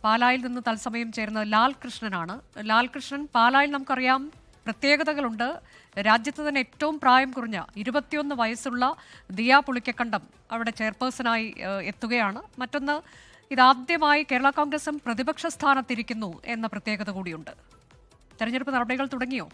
പാലായിൽ നിന്ന് തത്സമയം ചേരുന്നത് ലാൽകൃഷ്ണനാണ്. ലാൽകൃഷ്ണൻ, പാലായിൽ നമുക്കറിയാം പ്രത്യേകതകളുണ്ട്. രാജ്യത്ത് തന്നെ ഏറ്റവും പ്രായം കുറഞ്ഞ 21 വയസ്സുള്ള ദിയ പുളിക്കക്കണ്ടം അവിടെ ചെയർപേഴ്സണായി എത്തുകയാണ്. മറ്റൊന്ന്, ഇതാദ്യമായി കേരള കോൺഗ്രസും പ്രതിപക്ഷ സ്ഥാനത്തിരിക്കുന്നു എന്ന പ്രത്യേകത കൂടിയുണ്ട്. തെരഞ്ഞെടുപ്പ് നടപടികൾ തുടങ്ങിയോ?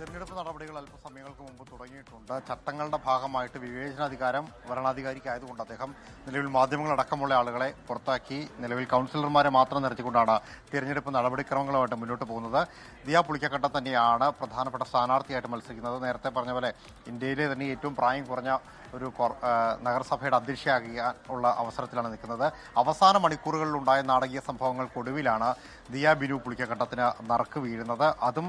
തെരഞ്ഞെടുപ്പ് നടപടികൾ അല്പസമയങ്ങൾക്ക് മുമ്പ് തുടങ്ങിയിട്ടുണ്ട്. ചട്ടങ്ങളുടെ ഭാഗമായിട്ട് വിവേചനാധികാരം വരണാധികാരിക്കായതുകൊണ്ട് അദ്ദേഹം നിലവിൽ മാധ്യമങ്ങളടക്കമുള്ള ആളുകളെ പുറത്താക്കി നിലവിൽ കൗൺസിലർമാരെ മാത്രം നിർത്തിക്കൊണ്ടാണ് തിരഞ്ഞെടുപ്പ് നടപടിക്രമങ്ങളുമായിട്ട് മുന്നോട്ട് പോകുന്നത്. ദിയ പുളിക്കക്കണ്ടം തന്നെയാണ് പ്രധാനപ്പെട്ട സ്ഥാനാർത്ഥിയായിട്ട് മത്സരിക്കുന്നത്. നേരത്തെ പറഞ്ഞ പോലെ ഇന്ത്യയിലെ തന്നെ ഏറ്റവും പ്രായം കുറഞ്ഞ ഒരു നഗരസഭയുടെ അധ്യക്ഷയാകാൻ ഉള്ള അവസരത്തിലാണ് നിൽക്കുന്നത്. അവസാന മണിക്കൂറുകളിലുണ്ടായ നാടകീയ സംഭവങ്ങൾക്കൊടുവിലാണ് ദിയ ബിനു പുളിക്കക്കണ്ടത്തിന് നറുക്ക് വീഴുന്നത്. അതും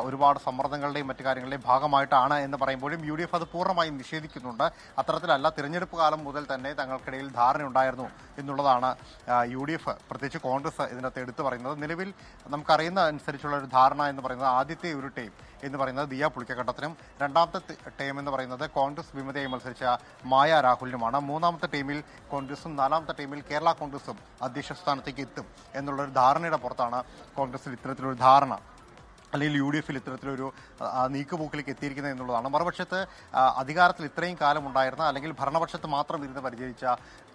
ഒരുപാട് സമ്മർദ്ദങ്ങളുടെയും മറ്റു കാര്യങ്ങളുടെയും ഭാഗമായിട്ടാണ് എന്ന് പറയുമ്പോഴും UDF അത് പൂർണ്ണമായും നിഷേധിക്കുന്നുണ്ട്. അത്തരത്തിലല്ല, തിരഞ്ഞെടുപ്പ് കാലം മുതൽ തന്നെ തങ്ങൾക്കിടയിൽ ധാരണയുണ്ടായിരുന്നു എന്നുള്ളതാണ് UDF, പ്രത്യേകിച്ച് കോൺഗ്രസ് ഇതിനകത്ത് എടുത്തു പറയുന്നത്. നിലവിൽ നമുക്കറിയുന്ന അനുസരിച്ചുള്ള ഒരു ധാരണ എന്ന് പറയുന്നത് ആദ്യത്തെ ഒരു ടൈം എന്ന് പറയുന്നത് ദിയ പുളിക്കക്കണ്ടത്തിനും, രണ്ടാമത്തെ ടൈം എന്ന് പറയുന്നത് കോൺഗ്രസ് വിമതയായി മത്സരിച്ച മായ രാഹുലിനുമാണ്. മൂന്നാമത്തെ ടൈമിൽ കോൺഗ്രസും നാലാമത്തെ ടൈമിൽ കേരള കോൺഗ്രസും അധ്യക്ഷ സ്ഥാനത്തേക്ക് എത്തും എന്നുള്ളൊരു ധാരണയുടെ പുറത്താണ് കോൺഗ്രസിൽ ഇത്തരത്തിലൊരു ധാരണ അല്ലെങ്കിൽ UDFൽ ഇത്തരത്തിലൊരു നീക്കുപോക്കിലേക്ക് എത്തിയിരിക്കുന്നത് എന്നുള്ളതാണ്. മറുപക്ഷത്ത് അധികാരത്തിൽ ഇത്രയും കാലം ഉണ്ടായിരുന്ന അല്ലെങ്കിൽ ഭരണപക്ഷത്ത് മാത്രം ഇരുന്ന് പരിചരിച്ച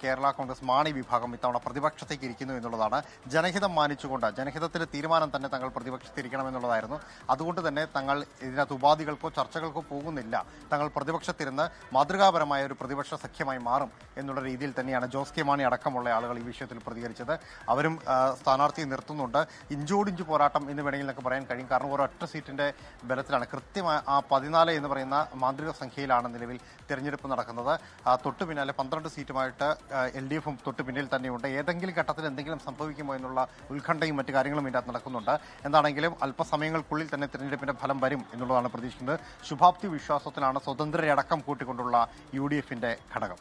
കേരള കോൺഗ്രസ് മാണി വിഭാഗം ഇത്തവണ പ്രതിപക്ഷത്തേക്ക് ഇരിക്കുന്നു എന്നുള്ളതാണ്. ജനഹിതം മാനിച്ചുകൊണ്ട് ജനഹിതത്തിലെ തീരുമാനം തന്നെ തങ്ങൾ പ്രതിപക്ഷത്തിരിക്കണമെന്നുള്ളതായിരുന്നു. അതുകൊണ്ട് തന്നെ തങ്ങൾ ഇതിനകത്ത് ഉപാധികൾക്കോ ചർച്ചകൾക്കോ പോകുന്നില്ല. തങ്ങൾ പ്രതിപക്ഷത്തിരുന്ന് മാതൃകാപരമായ ഒരു പ്രതിപക്ഷ സഖ്യമായി മാറും എന്നുള്ള രീതിയിൽ തന്നെയാണ് ജോസ് കെ മാണി അടക്കമുള്ള ആളുകൾ ഈ വിഷയത്തിൽ പ്രതികരിച്ചത്. അവരും സ്ഥാനാർത്ഥിയെ നിർത്തുന്നുണ്ട്. ഇഞ്ചോടിഞ്ച് പോരാട്ടം എന്ന് വേണമെങ്കിൽ നമുക്ക് പറയാൻ കഴിയും. കാരണം ഒരൊറ്റ സീറ്റിന്റെ ബലത്തിലാണ്, കൃത്യമായ ആ 14 എന്ന് പറയുന്ന മാന്ത്രിക സംഖ്യയിലാണ് നിലവിൽ തെരഞ്ഞെടുപ്പ് നടക്കുന്നത്. തൊട്ടു പിന്നാലെ 12 സീറ്റുമായിട്ട് LDFും തൊട്ടു പിന്നിൽ തന്നെയുണ്ട്. ഏതെങ്കിലും ഘട്ടത്തിൽ എന്തെങ്കിലും സംഭവിക്കുമോ എന്നുള്ള ഉത്കണ്ഠയും മറ്റു കാര്യങ്ങളും ഇതിനകത്ത് നടക്കുന്നുണ്ട്. എന്താണെങ്കിലും അല്പസമയങ്ങൾക്കുള്ളിൽ തന്നെ തെരഞ്ഞെടുപ്പിന്റെ ഫലം വരും എന്നുള്ളതാണ് പ്രതീക്ഷിക്കുന്നത്. ശുഭാപ്തി വിശ്വാസത്തിലാണ് സ്വതന്ത്രരടക്കം കൂട്ടിക്കൊണ്ടുള്ള UDFന്റെ ഘടകം.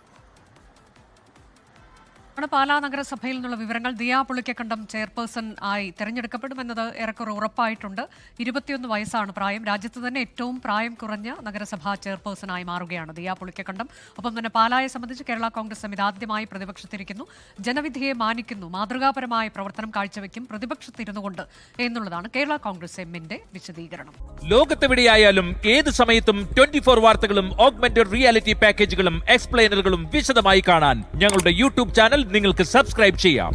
പാലാ നഗരസഭയിൽ നിന്നുള്ള വിവരങ്ങൾ. ദിയ പുളിക്കക്കണ്ടം ചെയർപേഴ്സൺ ആയി തെരഞ്ഞെടുക്കപ്പെടുമെന്നത് ഏറെക്കുറെ ഉറപ്പായിട്ടുണ്ട്. 21 വയസ്സാണ് പ്രായം. രാജ്യത്ത് തന്നെ ഏറ്റവും പ്രായം കുറഞ്ഞ നഗരസഭാ ചെയർപേഴ്സണായി മാറുകയാണ് ദിയ പുളിക്കക്കണ്ടം. ഒപ്പം തന്നെ പാലായെ സംബന്ധിച്ച് കേരള കോൺഗ്രസ് ഇതാദ്യമായി പ്രതിപക്ഷത്തിരിക്കുന്നു. ജനവിധിയെ മാനിക്കുന്നു, മാതൃകാപരമായ പ്രവർത്തനം കാഴ്ചവെക്കും, പ്രതിപക്ഷത്തിരുന്നുകൊണ്ട് എന്നുള്ളതാണ് കേരള കോൺഗ്രസ് എമ്മിന്റെ വിശദീകരണം. ലോകത്തെവിടെയായാലും ഏത് സമയത്തും 24 വാർത്തകളും ഓഗ്മെന്റഡ് റിയാലിറ്റി പാക്കേജുകളും എക്സ്പ്ലെയിനറുകളും വിശദമായി കാണാൻ ഞങ്ങളുടെ യൂട്യൂബ് ചാനൽ നിങ്ങൾക്ക് സബ്സ്ക്രൈബ് ചെയ്യാം.